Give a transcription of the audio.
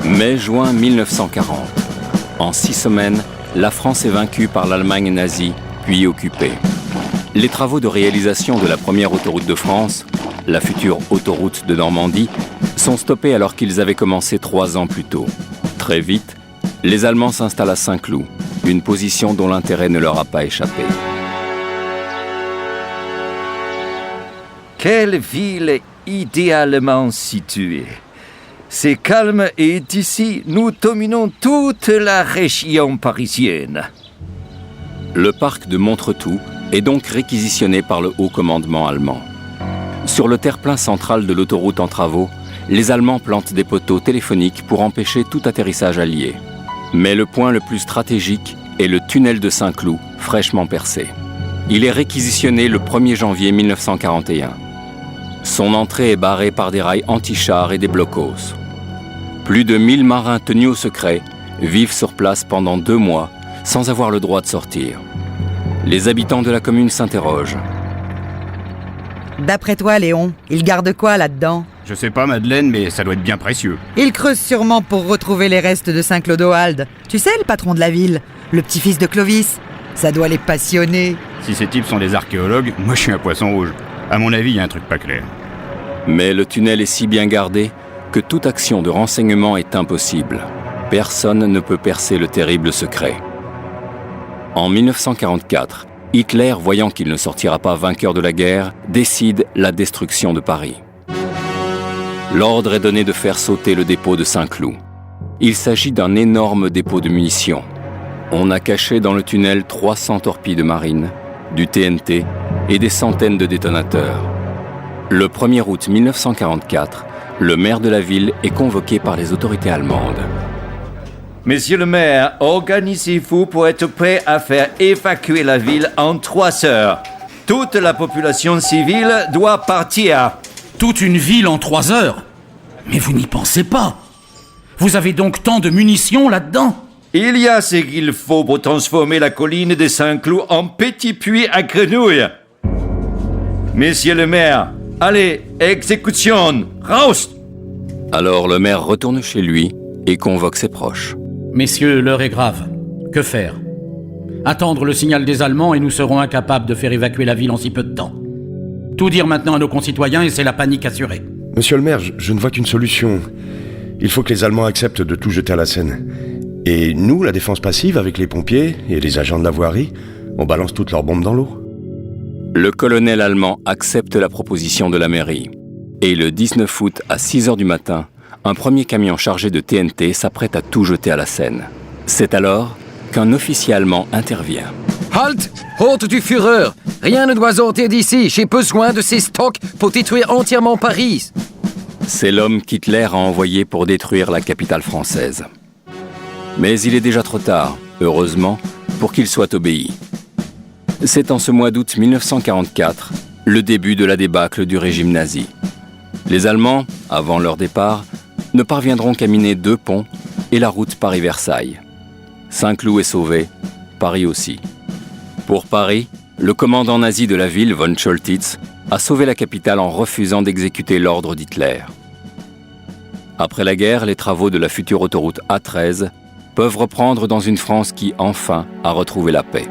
Mai-juin 1940. En 6 semaines, la France est vaincue par l'Allemagne nazie, puis occupée. Les travaux de réalisation de la première autoroute de France, la future autoroute de Normandie, sont stoppés alors qu'ils avaient commencé 3 ans plus tôt. Très vite, les Allemands s'installent à Saint-Cloud, une position dont l'intérêt ne leur a pas échappé. Quelle ville idéalement située! C'est calme et d'ici, nous dominons toute la région parisienne. Le parc de Montretout est donc réquisitionné par le haut commandement allemand. Sur le terre-plein central de l'autoroute en travaux, les Allemands plantent des poteaux téléphoniques pour empêcher tout atterrissage allié. Mais le point le plus stratégique est le tunnel de Saint-Cloud, fraîchement percé. Il est réquisitionné le 1er janvier 1941. Son entrée est barrée par des rails anti-chars et des blocos. Plus de 1000 marins tenus au secret vivent sur place pendant 2 mois sans avoir le droit de sortir. Les habitants de la commune s'interrogent. D'après toi, Léon, ils gardent quoi là-dedans? Je sais pas, Madeleine, mais ça doit être bien précieux. Ils creusent sûrement pour retrouver les restes de Saint-Clodoald. Tu sais, le patron de la ville, le petit-fils de Clovis. Ça doit les passionner. Si ces types sont des archéologues, moi je suis un poisson rouge. À mon avis, il y a un truc pas clair. Mais le tunnel est si bien gardé que toute action de renseignement est impossible. Personne ne peut percer le terrible secret. En 1944, Hitler, voyant qu'il ne sortira pas vainqueur de la guerre, décide la destruction de Paris. L'ordre est donné de faire sauter le dépôt de Saint-Cloud. Il s'agit d'un énorme dépôt de munitions. On a caché dans le tunnel 300 torpilles de marine, du TNT et des centaines de détonateurs. Le 1er août 1944, le maire de la ville est convoqué par les autorités allemandes. Monsieur le maire, organisez-vous pour être prêt à faire évacuer la ville en 3 heures. Toute la population civile doit partir. Toute une ville en 3 heures? Mais vous n'y pensez pas. Vous avez donc tant de munitions là-dedans? Il y a ce qu'il faut pour transformer la colline de Saint-Cloud en petit puits à grenouilles. Monsieur le maire, allez, exécution, raus! Alors le maire retourne chez lui et convoque ses proches. Messieurs, l'heure est grave. Que faire? Attendre le signal des Allemands et nous serons incapables de faire évacuer la ville en si peu de temps. Tout dire maintenant à nos concitoyens et c'est la panique assurée. Monsieur le maire, je ne vois qu'une solution. Il faut que les Allemands acceptent de tout jeter à la Seine. Et nous, la défense passive, avec les pompiers et les agents de la voirie, on balance toutes leurs bombes dans l'eau. Le colonel allemand accepte la proposition de la mairie. Et le 19 août à 6h du matin, un premier camion chargé de TNT s'apprête à tout jeter à la Seine. C'est alors qu'un officier allemand intervient. Halt! Hôte du Führer! Rien ne doit sortir d'ici. J'ai besoin de ces stocks pour détruire entièrement Paris. C'est l'homme qu'Hitler a envoyé pour détruire la capitale française. Mais il est déjà trop tard, heureusement, pour qu'il soit obéi. C'est en ce mois d'août 1944, le début de la débâcle du régime nazi. Les Allemands, avant leur départ, ne parviendront qu'à miner 2 ponts et la route Paris-Versailles. Saint-Cloud est sauvé, Paris aussi. Pour Paris, le commandant nazi de la ville, von Choltitz, a sauvé la capitale en refusant d'exécuter l'ordre d'Hitler. Après la guerre, les travaux de la future autoroute A13 peuvent reprendre dans une France qui, enfin, a retrouvé la paix.